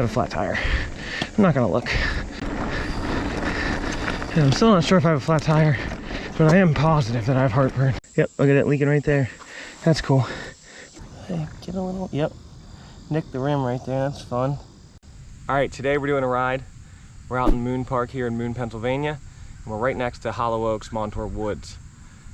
have a flat tire. I'm not gonna look. And I'm still not sure if I have a flat tire, but I am positive that I have heartburn. Yep, look at it leaking right there. That's cool. Hey, get a little, yep. Nick the rim right there, that's fun. All right, today we're doing a ride. We're out in Moon Park here in Moon, Pennsylvania, and we're right next to Hollow Oaks Montour Woods.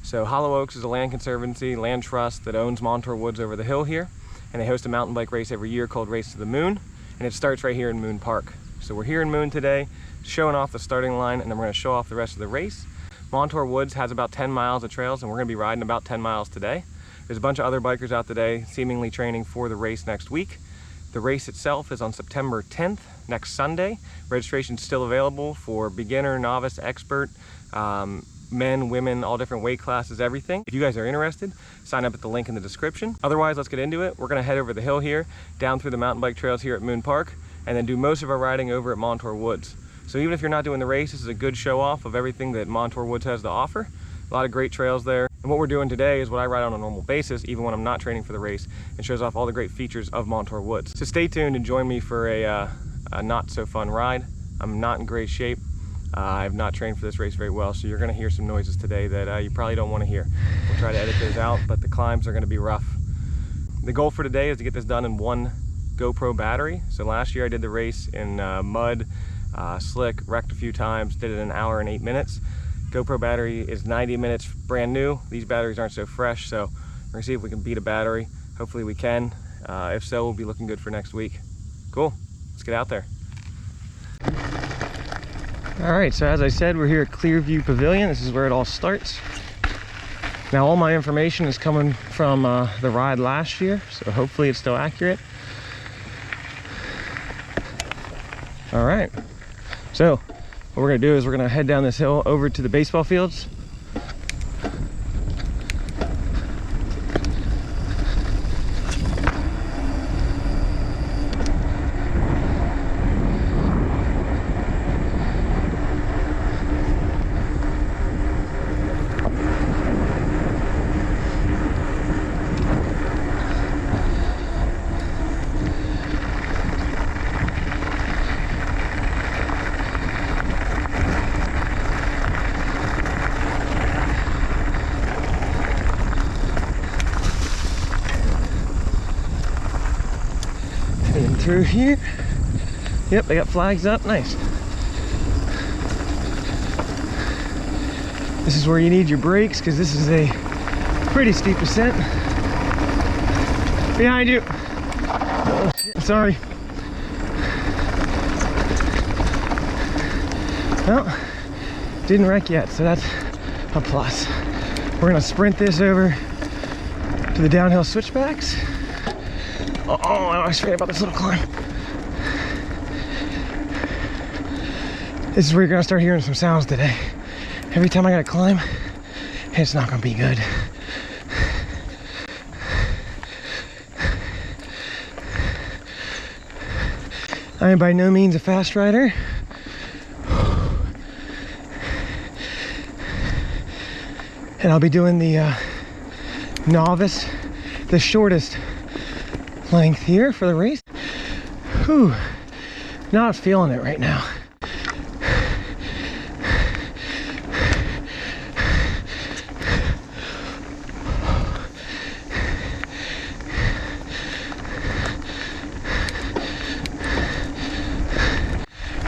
So Hollow Oaks is a land conservancy, land trust that owns Montour Woods over the hill here, and they host a mountain bike race every year called Race to the Moon, and it starts right here in Moon Park. So we're here in Moon today, showing off the starting line, and then we're gonna show off the rest of the race. Montour Woods has about 10 miles of trails, and we're gonna be riding about 10 miles today. There's a bunch of other bikers out today, seemingly training for the race next week. The race itself is on September 10th, next Sunday. Registration's still available for beginner, novice, expert, men, women, all different weight classes, everything. If you guys are interested, sign up at the link in the description. Otherwise, let's get into it. We're gonna head over the hill here, down through the mountain bike trails here at Moon Park, and then do most of our riding over at Montour Woods. So even if you're not doing the race, this is a good show off of everything that Montour Woods has to offer. A lot of great trails there. And what we're doing today is what I ride on a normal basis, even when I'm not training for the race, and shows off all the great features of Montour Woods. So stay tuned and join me for a not so fun ride. I'm not in great shape. I've not trained for this race very well, so you're gonna hear some noises today that you probably don't wanna hear. We'll try to edit those out, but the climbs are gonna be rough. The goal for today is to get this done in one GoPro battery. So last year I did the race in mud, slick, wrecked a few times, did it in 1 hour and 8 minutes. GoPro battery is 90 minutes brand new. These batteries aren't so fresh, so we're gonna see if we can beat a battery. Hopefully we can. If so, we'll be looking good for next week. Cool, let's get out there. All right, so as I said, we're here at Clearview Pavilion. This is where it all starts. Now, all my information is coming from the ride last year, so hopefully it's still accurate. All right, so what we're gonna do is we're gonna head down this hill over to the baseball fields. Through here. Yep, they got flags up. Nice. This is where you need your brakes because this is a pretty steep ascent. Behind you. Oh, shit. Sorry. Well, didn't wreck yet, so that's a plus. We're gonna sprint this over to the downhill switchbacks. Oh, I always forget about this little climb. This is where you're gonna start hearing some sounds today. Every time I gotta climb, it's not gonna be good. I am by no means a fast rider. And I'll be doing the novice, the shortest length here for the race. Whew, not feeling it right now.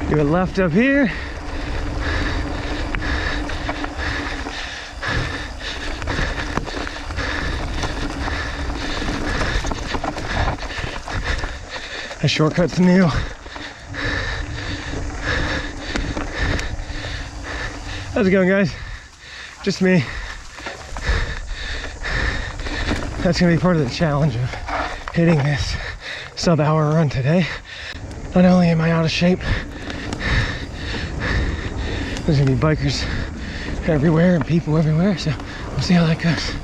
Do a left up here. A shortcut's new. How's it going, guys? Just me. That's gonna be part of the challenge of hitting this sub-hour run today. Not only am I out of shape, there's gonna be bikers everywhere and people everywhere, so we'll see how that goes.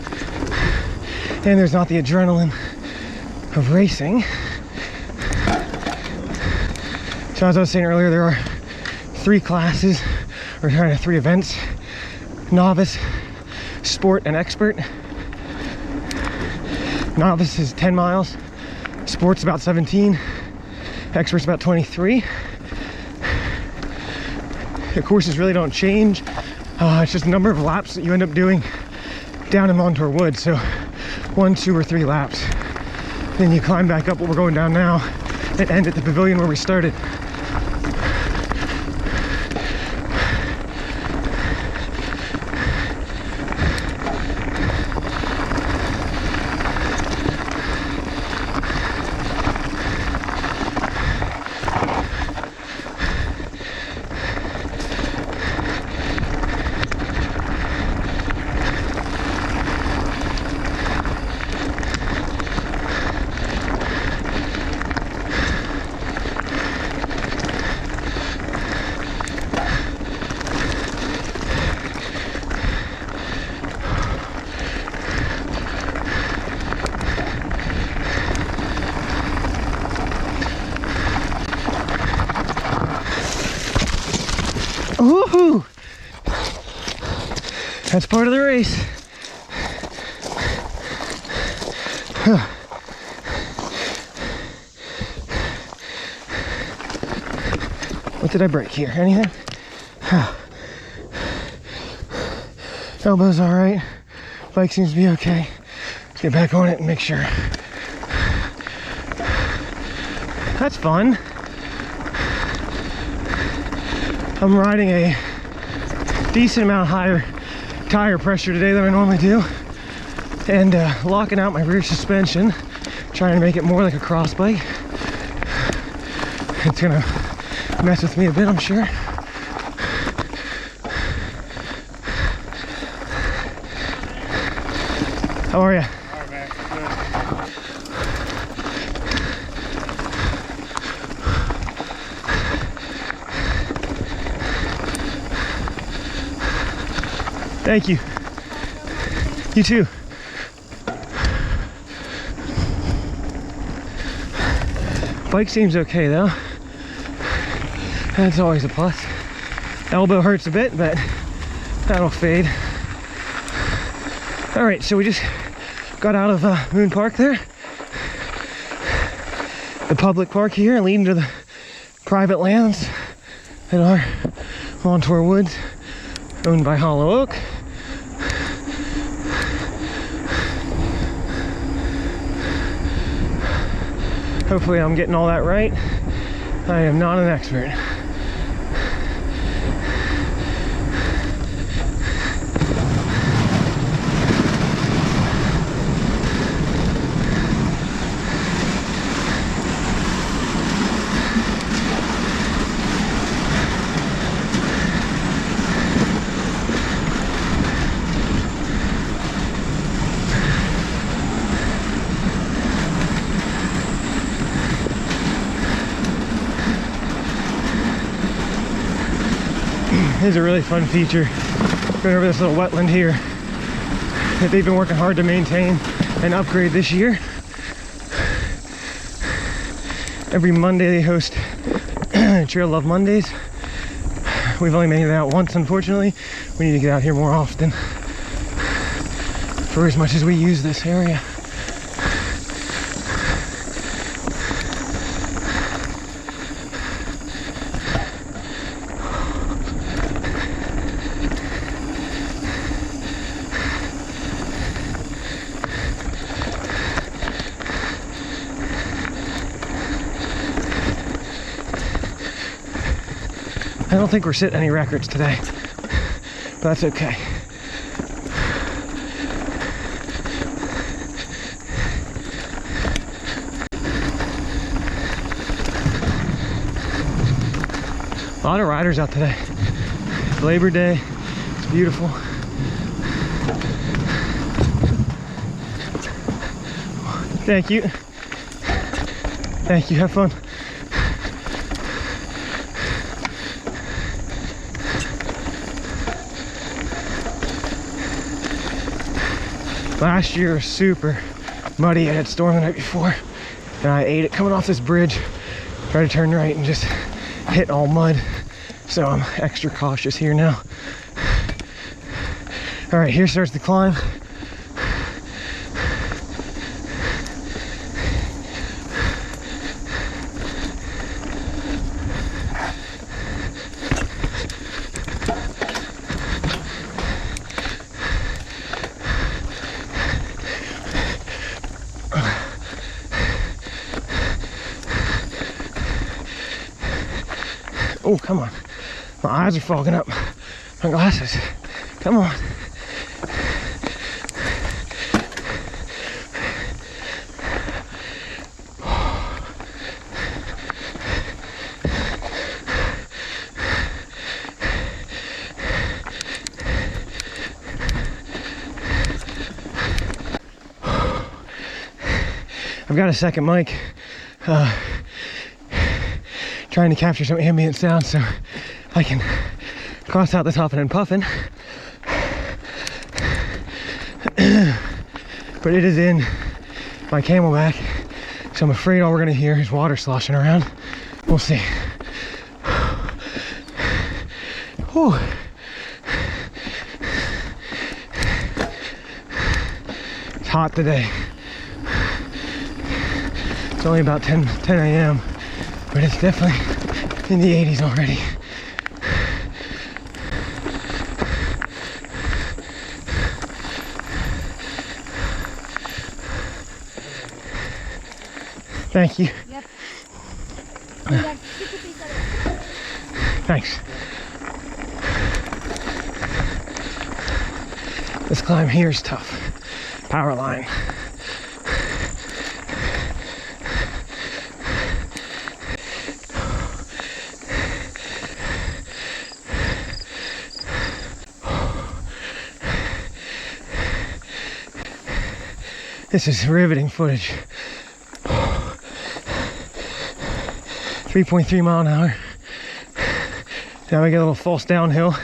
And there's not the adrenaline of racing. So as I was saying earlier, there are 3 classes, or kind of 3 events: novice, sport, and expert. Novice is 10 miles, sport's about 17, Expert's about 23. The courses really don't change. It's just the number of laps that you end up doing down in Montour Woods. So 1, 2, or 3 laps. Then you climb back up what we're going down now and end at the pavilion where we started. Woohoo! That's part of the race. What did I break here? Anything? Elbow's all right. Bike seems to be okay. Let's get back on it and make sure. That's fun. I'm riding a decent amount higher tire pressure today than I normally do, and locking out my rear suspension, trying to make it more like a cross bike. It's gonna mess with me a bit, I'm sure. How are you? All right, man. Good. Thank you. You too. Bike seems okay though. That's always a plus. Elbow hurts a bit, but that'll fade. All right, so we just got out of Moon Park there. The public park here leading to the private lands that are Montour Woods, owned by Hollow Oak. Hopefully I'm getting all that right. I am not an expert. This is a really fun feature. Going over this little wetland here that they've been working hard to maintain and upgrade this year. Every Monday they host Trail Love Mondays. We've only made it out once, unfortunately. We need to get out here more often for as much as we use this area. I don't think we're setting any records today, but that's okay. A lot of riders out today. It's Labor Day. It's beautiful. Thank you. Thank you. Have fun. Last year was super muddy. It had stormed the night before, and I ate it coming off this bridge. Tried to turn right and just hit all mud. So I'm extra cautious here now. All right, here starts the climb. Oh, come on. My eyes are fogging up. My glasses. Come on. I've got a second mic, trying to capture some ambient sound so I can cross out the huffing and puffing. But it is in my Camelback, so I'm afraid all we're gonna hear is water sloshing around. We'll see. Whew. It's hot today. It's only about 10 a.m., but it's definitely in the 80s already. Thank you. Yep. Thanks. This climb here is tough. Powerline. This is riveting footage. 3.3 mile an hour. Now we get a little false downhill.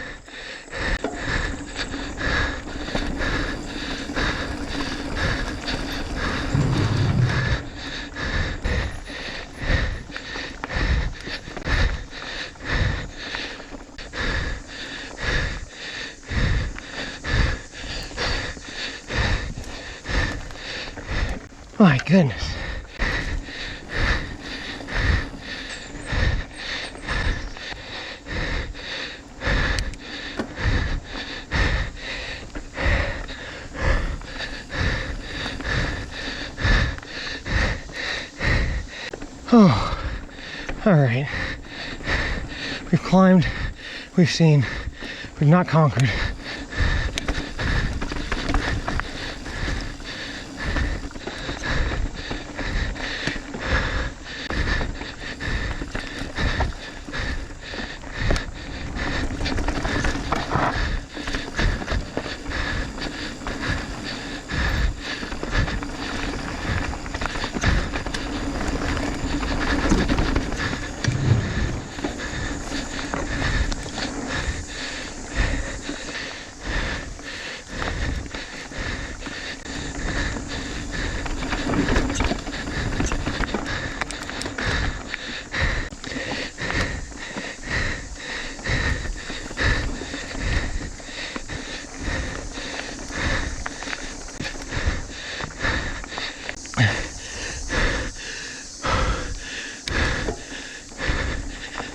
My goodness. Oh, all right. We've climbed, we've seen, we've not conquered.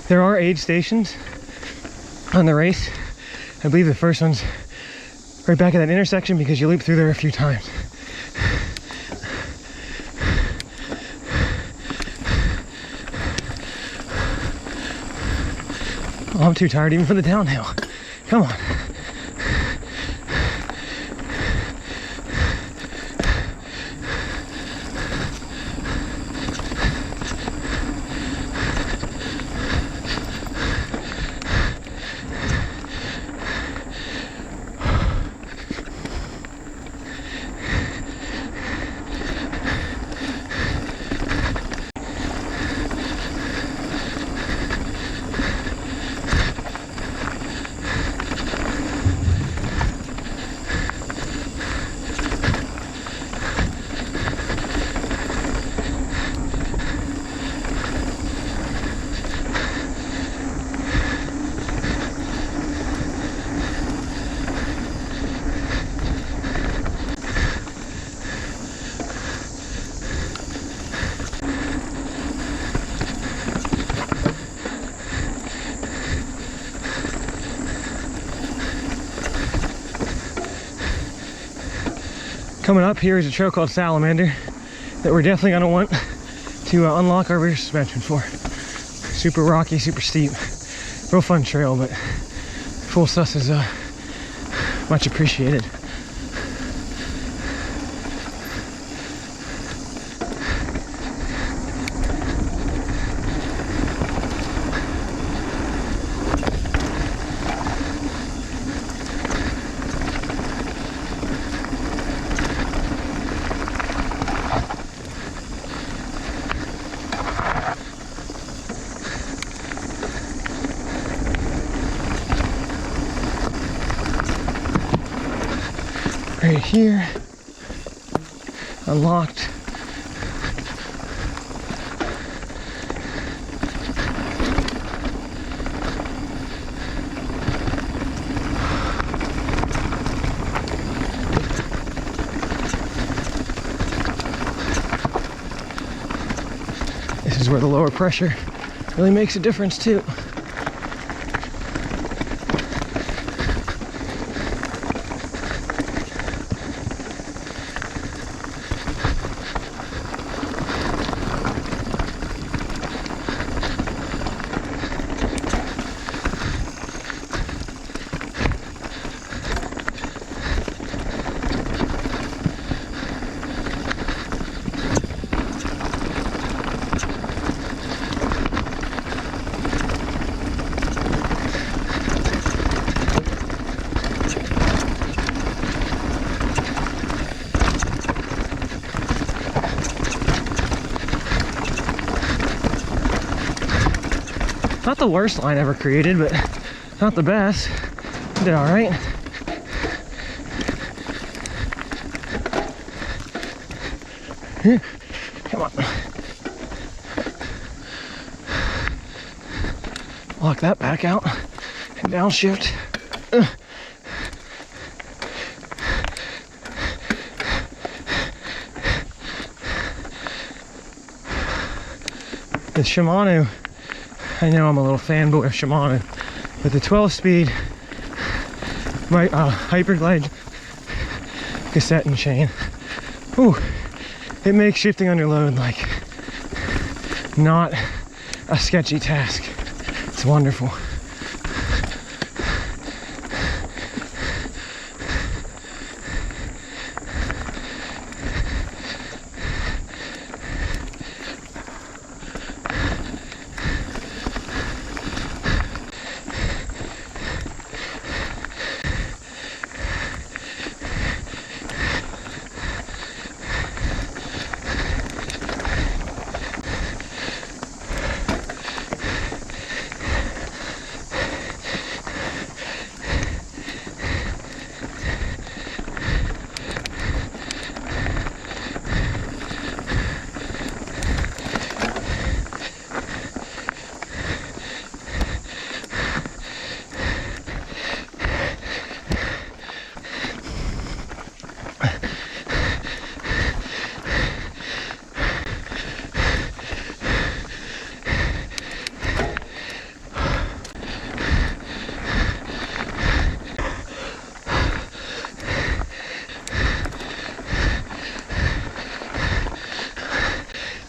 There are aid stations on the race. I believe the first one's right back at that intersection because you loop through there a few times. Oh, I'm too tired even for the downhill. Come on. Coming up here is a trail called Salamander that we're definitely going to want to unlock our rear suspension for. Super rocky, super steep. Real fun trail, but full sus is much appreciated. Right here, unlocked. This is where the lower pressure really makes a difference too. Not the worst line ever created, but not the best. Did all right. Come on. Lock that back out and downshift. The Shimano, I know I'm a little fanboy of Shimano, but the 12-speed Hyperglide cassette and chain, ooh, it makes shifting under load like not a sketchy task. It's wonderful.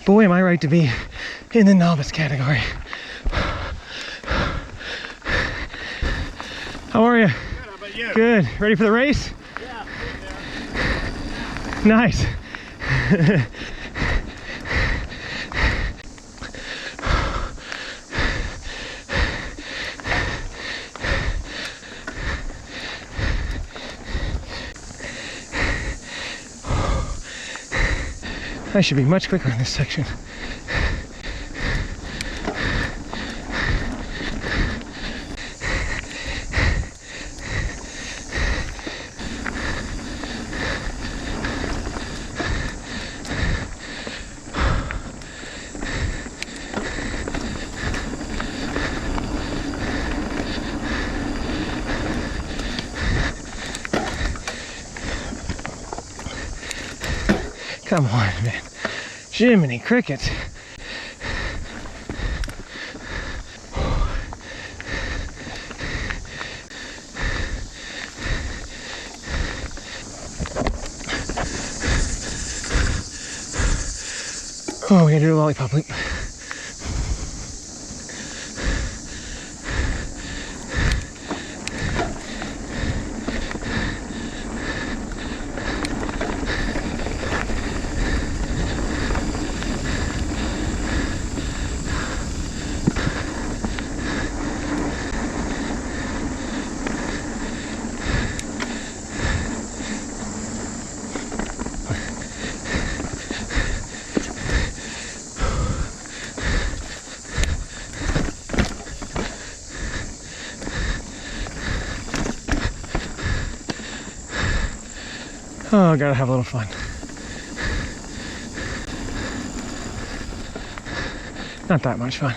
Boy, am I right to be in the novice category. How are you? Good, how about you? Good. Ready for the race? Yeah. Nice. I should be much quicker in this section. Come on, man. Jiminy crickets. Oh, we gotta do a lollipop loop. Oh, gotta have a little fun. Not that much fun.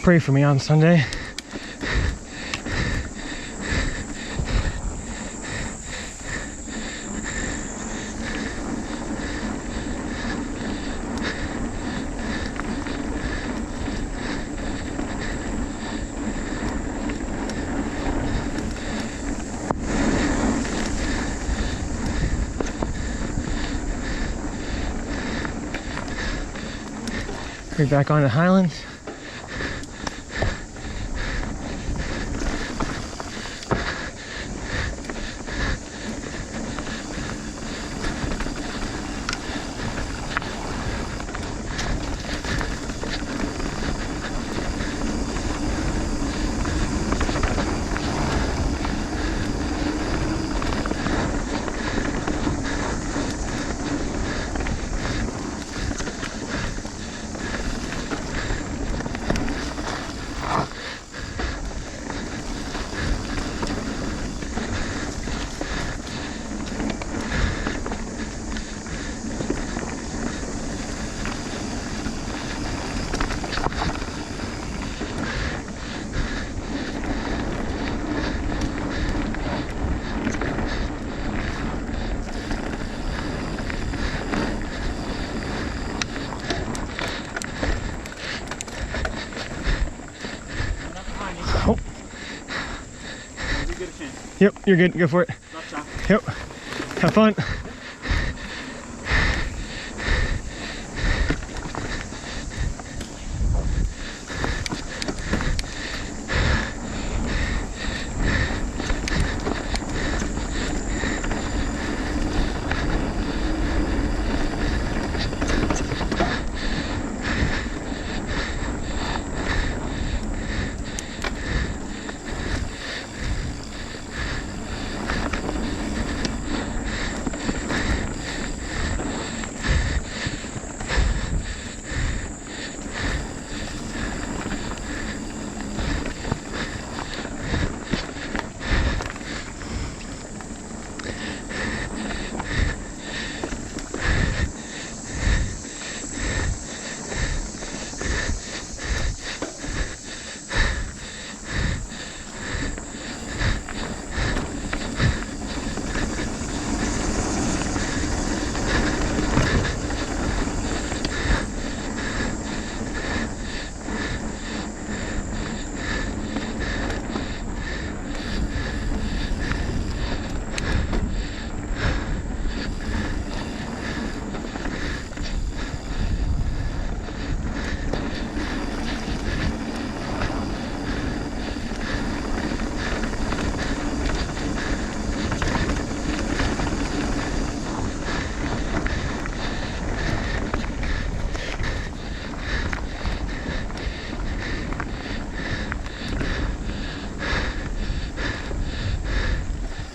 Pray for me on Sunday. We're back on the Highlands. Oh. Yep, you're good. Go for it. Yep. Have fun.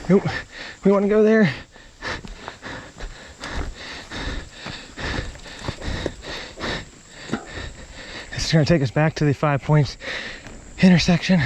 Nope, we want to go there. This is going to take us back to the 5 Points intersection.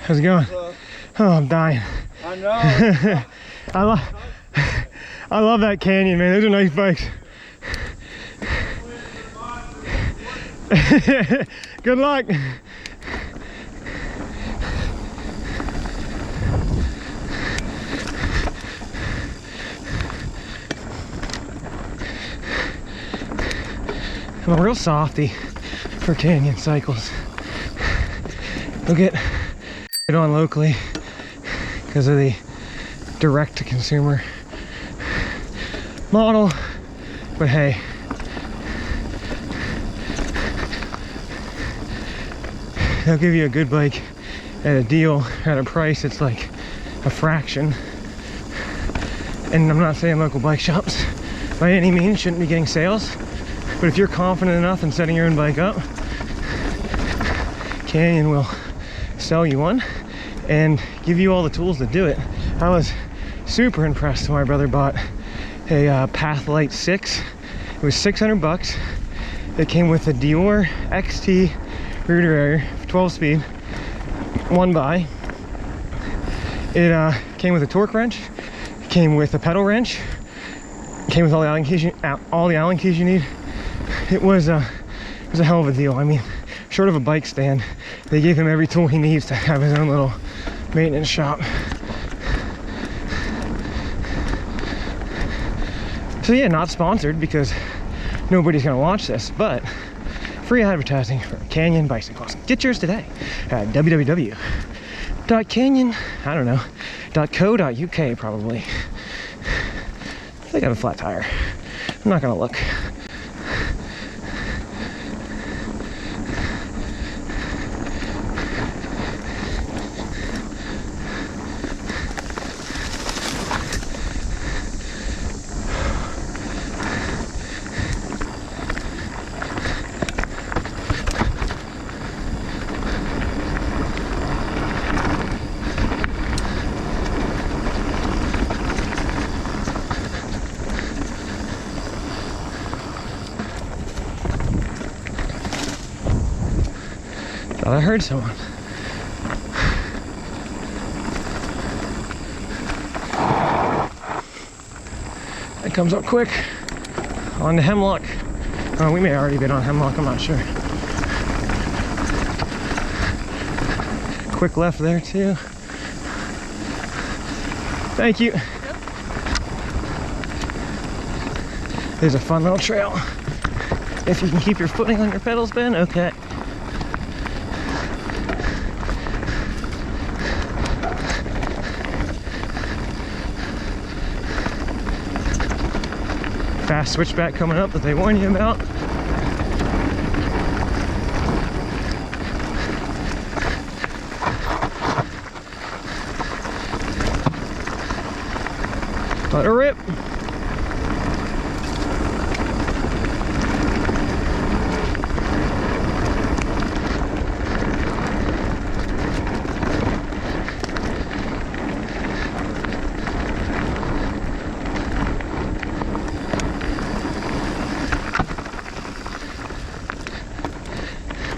How's it going? Oh, I'm dying. I know. I love that canyon, man. Those are nice bikes. Good luck. I'm a real softy for canyon cycles. We'll get it on locally because of the direct-to-consumer model, but hey, they'll give you a good bike at a deal, at a price it's like a fraction. And I'm not saying local bike shops by any means shouldn't be getting sales, but if you're confident enough in setting your own bike up, Canyon will sell you one and give you all the tools to do it. I was super impressed when my brother bought a Pathlight 6. It was 600 bucks. It came with a Dior XT rear derailleur, 12 speed, 1x. It came with a torque wrench, it came with a pedal wrench, it came with all the Allen keys you need. It was a hell of a deal. I mean, short of a bike stand, they gave him every tool he needs to have his own little maintenance shop. So yeah, not sponsored because nobody's gonna watch this, but free advertising for Canyon bicycles. Get yours today at www.canyon.co.uk probably. They got a flat tire. I'm not gonna look. Thought I heard someone. That comes up quick on the Hemlock. Oh, we may have already been on Hemlock, I'm not sure. Quick left there too. Thank you. Yep. There's a fun little trail. If you can keep your footing on your pedals, Ben, okay. Fast switchback coming up that they warn you about. Let her rip.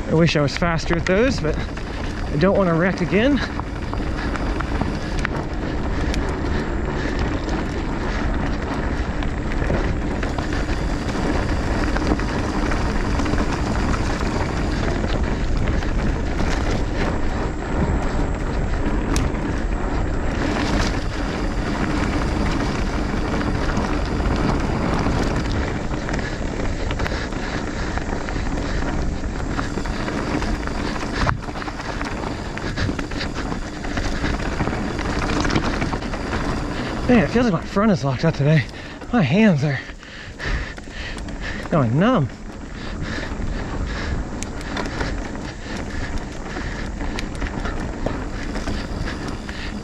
I wish I was faster at those, but I don't want to wreck again. Man, it feels like my front is locked up today. My hands are going numb.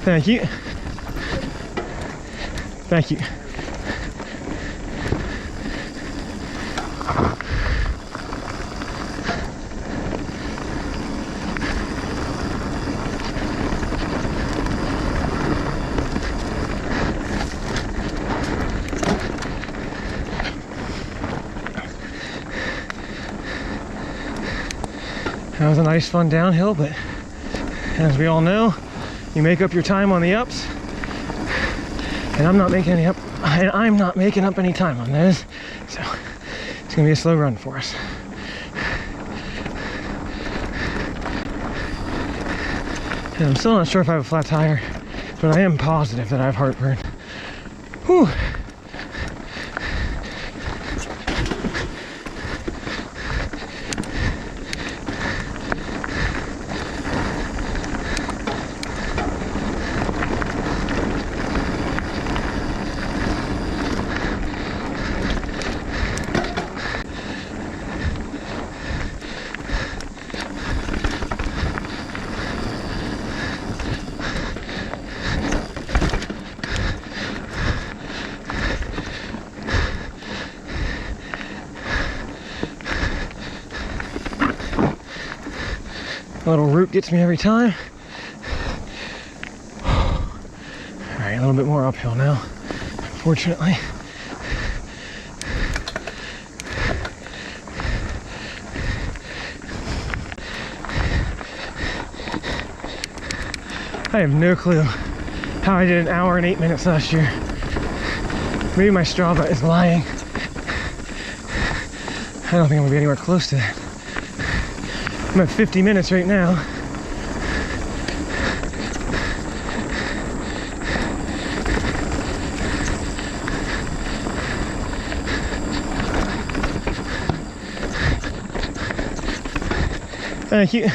Thank you. Thank you. That was a nice fun downhill, but as we all know, you make up your time on the ups, and I'm not making up any time on those, so it's gonna be a slow run for us. And I'm still not sure if I have a flat tire, but I am positive that I have heartburn. Whew. A little root gets me every time. All right, a little bit more uphill now, unfortunately. I have no clue how I did an hour and 8 minutes last year. Maybe my Strava is lying. I don't think I'm gonna be anywhere close to that. I'm at 50 minutes right now. Thank you.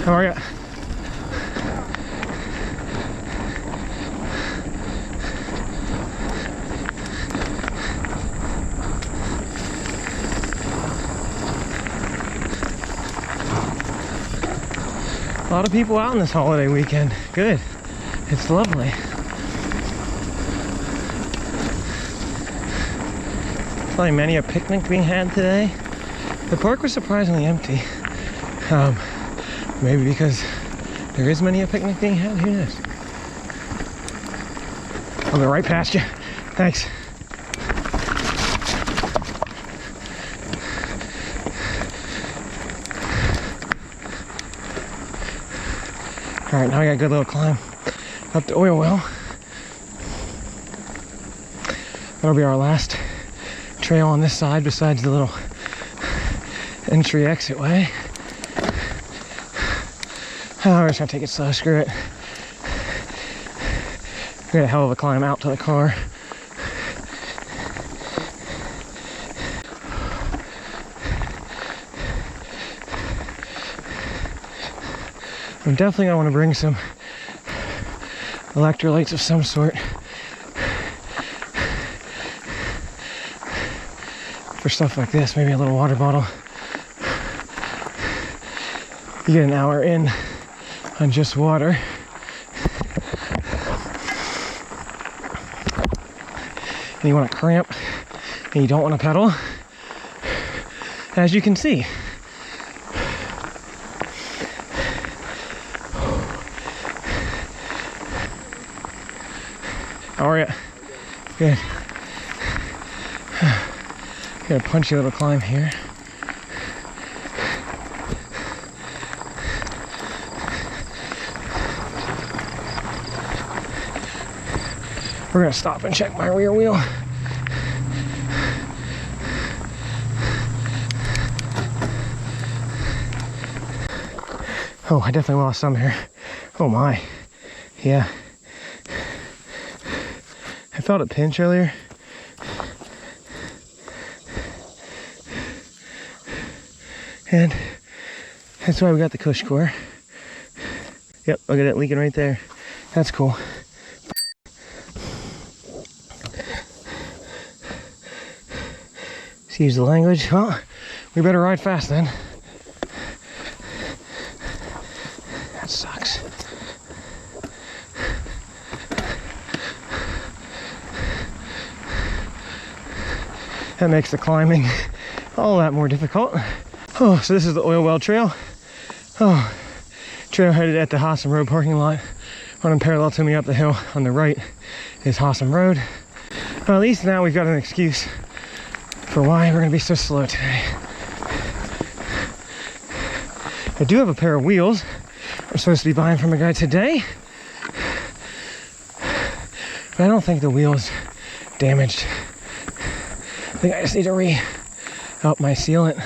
How are you? A lot of people out on this holiday weekend. Good. It's lovely. Probably many a picnic being had today. The park was surprisingly empty. Maybe because there is many a picnic being had, who knows? I'll go right past you. Thanks. All right, now we got a good little climb up the oil well. That'll be our last trail on this side besides the little entry exit way. Oh, we're just gonna take it slow, screw it. We got a hell of a climb out to the car. I'm definitely gonna want to bring some electrolytes of some sort for stuff like this. Maybe a little water bottle. You get an hour in on just water. And you want to cramp and you don't want to pedal, as you can see. How are you? Good. Got a punchy little climb here. We're gonna stop and check my rear wheel. Oh, I definitely lost some here. Oh my. Yeah. I felt a pinch earlier. And that's why we got the Kush core. Yep, look at it leaking right there. That's cool. Excuse the language. Well, we better ride fast then. That sucks. That makes the climbing all that more difficult. Oh, so this is the Oil Well Trail. Oh, trail headed at the Hossam Road parking lot. Running parallel to me up the hill on the right is Hossam Road. Well, at least now we've got an excuse for why we're gonna be so slow today. I do have a pair of wheels I'm supposed to be buying from a guy today, but I don't think the wheel's damaged. I think I just need to re-help my sealant.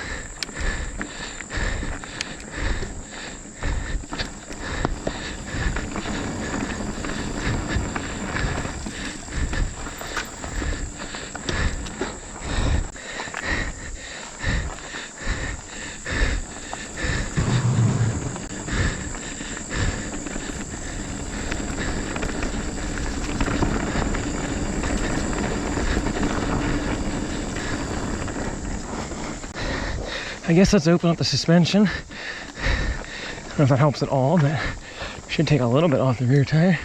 I guess let's open up the suspension. I don't know if that helps at all, but should take a little bit off the rear tire.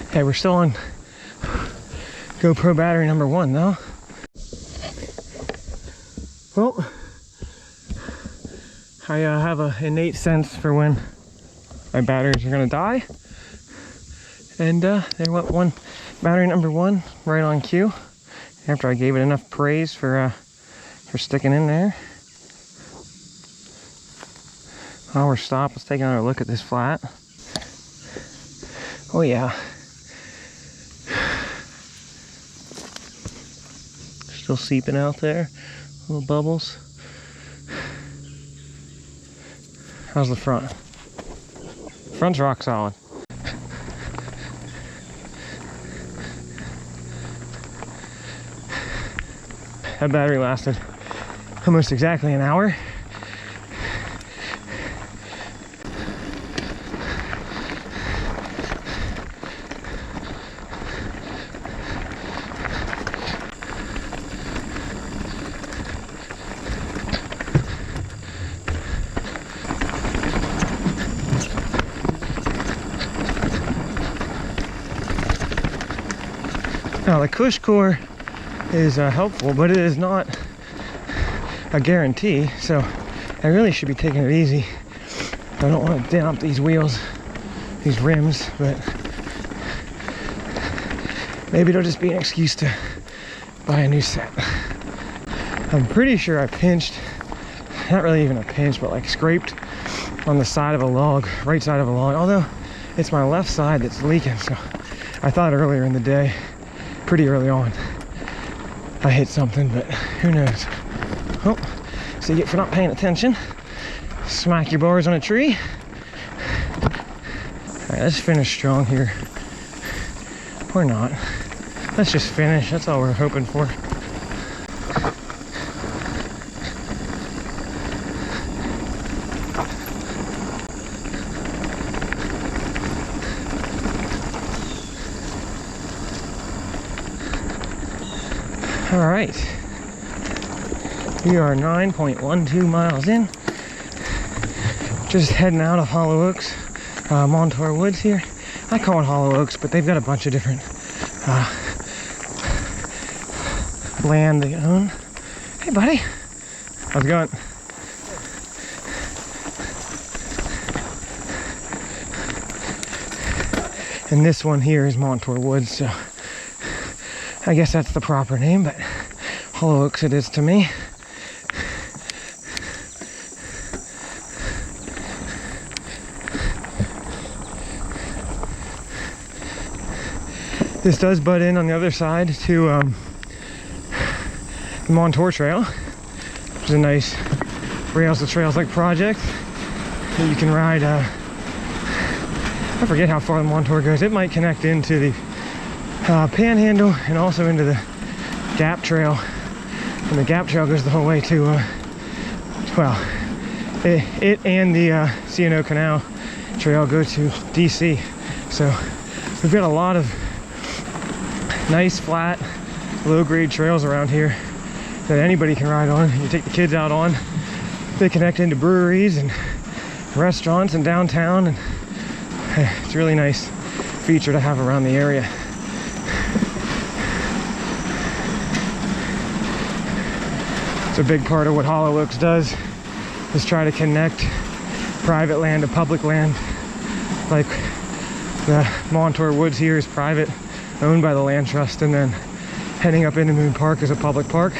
Okay, we're still on GoPro battery number 1 though. Well, I have an innate sense for when my batteries are gonna die. And there went one battery number 1 right on cue after I gave it enough praise for sticking in there. While we're stopped, let's take another look at this flat. Oh yeah. Still seeping out there, little bubbles. How's the front? Front's rock solid. That battery lasted almost exactly an hour. Now the Kush core is helpful, but it is not a guarantee, so I really should be taking it easy. I don't want to damp these wheels, these rims, but maybe it'll just be an excuse to buy a new set. I'm pretty sure I pinched, not really even a pinch, but like scraped on the side of a log, right side of a log, although it's my left side that's leaking, so I thought earlier in the day, pretty early on, I hit something, but who knows. Oh, so you get for not paying attention. Smack your bars on a tree. All right, let's finish strong here. Or not. Let's just finish, that's all we're hoping for. All right, we are 9.12 miles in. Just heading out of Hollow Oaks Montour Woods here. I call it Hollow Oaks, but they've got a bunch of different land they own. Hey buddy, how's it going? And this one here is Montour Woods, so I guess that's the proper name, but Hollow Oaks it is to me. This does butt in on the other side to the Montour Trail, which is a nice rails to trails like project that you can ride. I forget how far the Montour goes. It might connect into the Panhandle and also into the Gap Trail, and the Gap Trail goes the whole way to well, it and the C&O Canal Trail go to DC. So we've got a lot of nice flat low-grade trails around here that anybody can ride on. You take the kids out on, they connect into breweries and restaurants and downtown, and it's a really nice feature to have around the area. It's a big part of what Hollow Oaks does, is try to connect private land to public land. Like the Montour Woods here is private, owned by the land trust, and then heading up into Moon Park is a public park.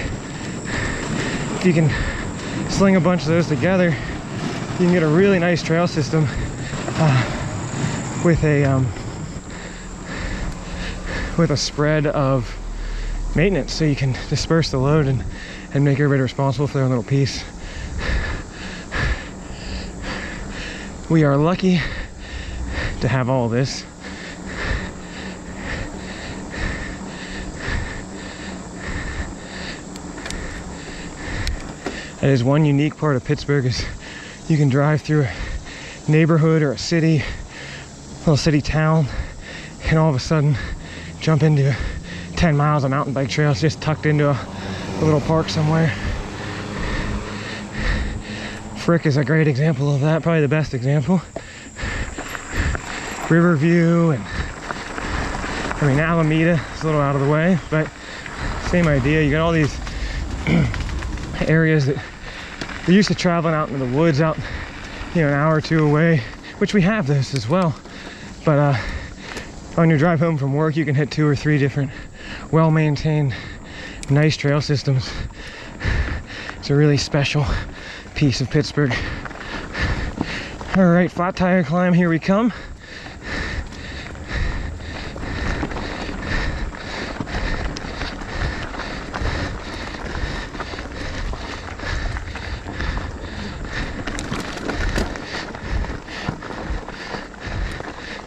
If you can sling a bunch of those together, you can get a really nice trail system with a spread of maintenance, so you can disperse the load and make everybody responsible for their own little piece. We are lucky to have all this. That is one unique part of Pittsburgh, is you can drive through a neighborhood or a city, little city town, and all of a sudden jump into 10 miles of mountain bike trails just tucked into a little park somewhere. Frick is a great example of that, probably the best example. Riverview, and I mean Alameda is a little out of the way, but same idea. You got all these areas that we're used to traveling out into the woods, out, you know, an hour or two away, which we have those as well. But on your drive home from work, you can hit 2 or 3 different well-maintained, nice trail systems. It's a really special piece of Pittsburgh. All right, flat tire climb, here we come.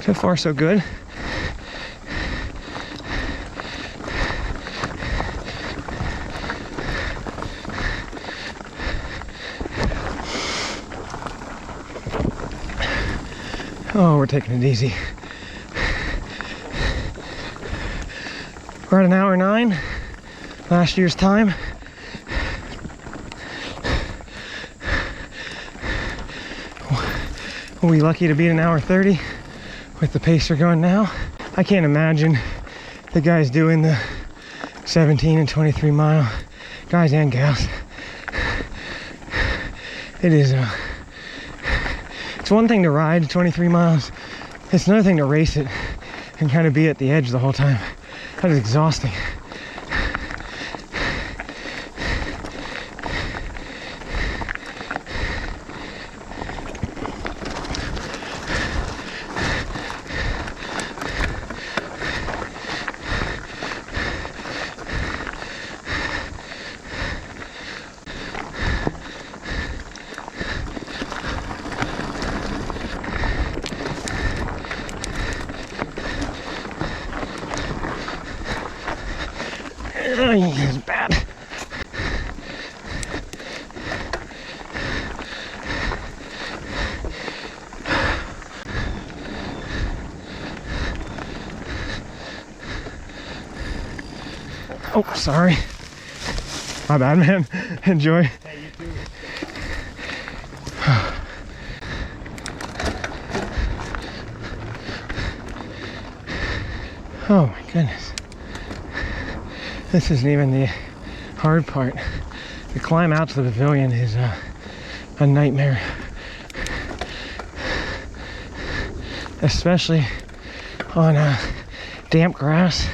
So far, so good. Oh, we're taking it easy. We're at 1 hour 9, last year's time. Are we lucky to beat 1 hour 30 with the pace we're going now? I can't imagine the guys doing the 17 and 23 mile, guys and gals. It is it's one thing to ride 23 miles. It's another thing to race it and kind of be at the edge the whole time. That is exhausting. It's bad. Oh, sorry. My bad, man. Enjoy. Hey, you too. Oh my goodness. This isn't even the hard part. The climb out to the pavilion is a nightmare. Especially on damp grass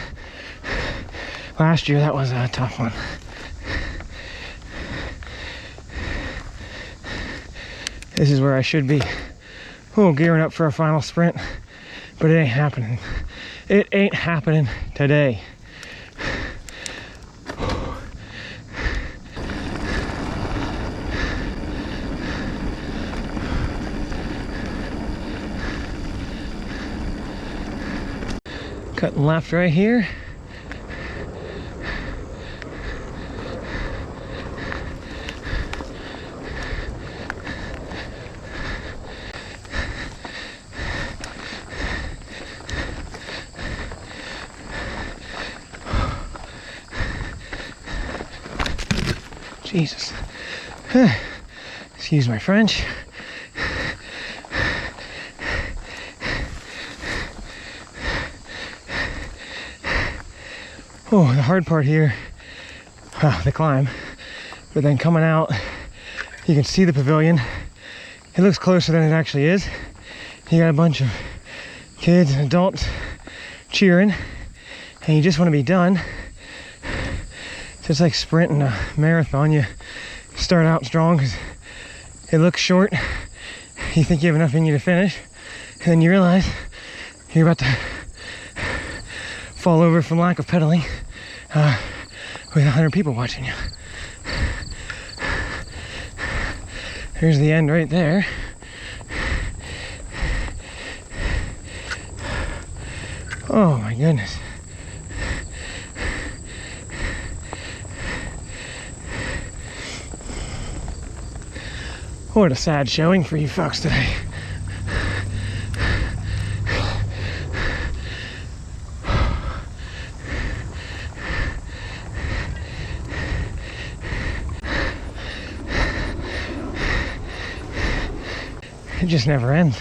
Last year that was a tough one. This is where I should be. Oh, gearing up for a final sprint, but it ain't happening. It ain't happening today. Cutting left right here. Jesus. Excuse my French. Oh, the hard part here, the climb, but then coming out, you can see the pavilion. It looks closer than it actually is. You got a bunch of kids and adults cheering, and you just want to be done. Just like sprinting a marathon, you start out strong because it looks short. You think you have enough in you to finish, and then you realize you're about to fall over from lack of pedaling with 100 people watching you. Here's the end right there. Oh my goodness. What a sad showing for you folks today. It just never ends.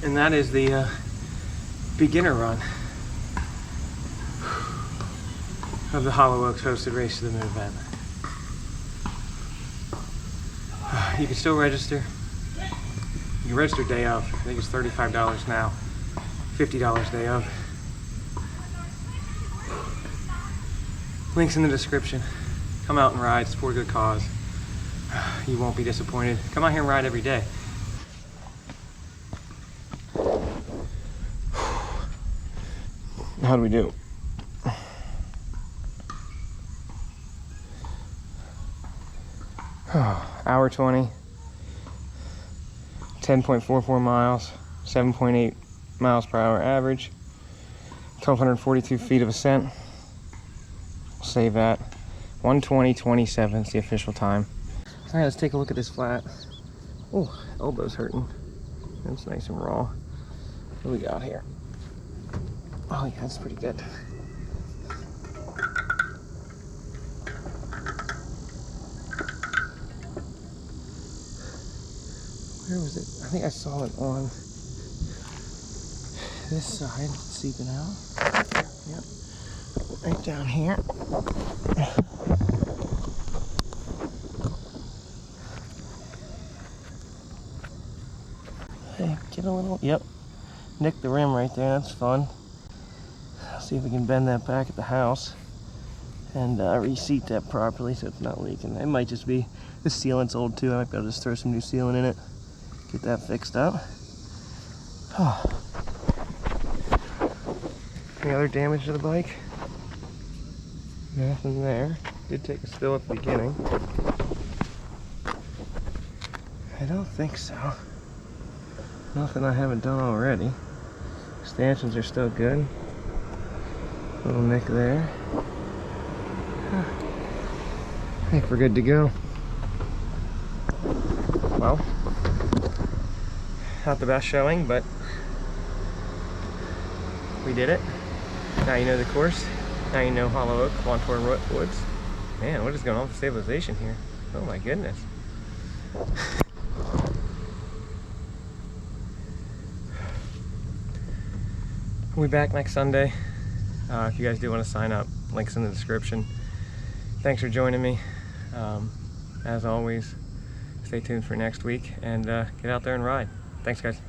And that is the beginner run of the Hollow Oaks hosted Race to the Moon event. You can still register. You can register day of. I think it's $35 now, $50 day of. Links in the description. Come out and ride, support a good cause. You won't be disappointed. Come out here and ride every day. How do we do? Hour 20, 10.44 miles, 7.8 miles per hour average, 1,242 feet of ascent. We'll save that. 1:20:27 is the official time. All right, let's take a look at this flat. Oh, elbow's hurting. That's nice and raw. What do we got here? Oh yeah, that's pretty good. Where was it? I think I saw it on this side, seeping out. Yep, right down here. Hey, get a little, yep, nick the rim right there, that's fun. See if we can bend that back at the house and reseat that properly so it's not leaking. It might just be, the sealant's old too. I might be able to just throw some new sealant in it, get that fixed up. Oh. Any other damage to the bike? Nothing there. Did take a spill at the beginning. I don't think so. Nothing I haven't done already. Stanchions are still good. Little nick there. I think we're good to go. Well, not the best showing, but we did it. Now you know the course. Now you know Hollow Oaks Montour Woods. Man, what is going on with stabilization here? Oh my goodness. We'll be back next Sunday. If you guys do want to sign up, links in the description. Thanks for joining me. As always, stay tuned for next week and get out there and ride. Thanks, guys.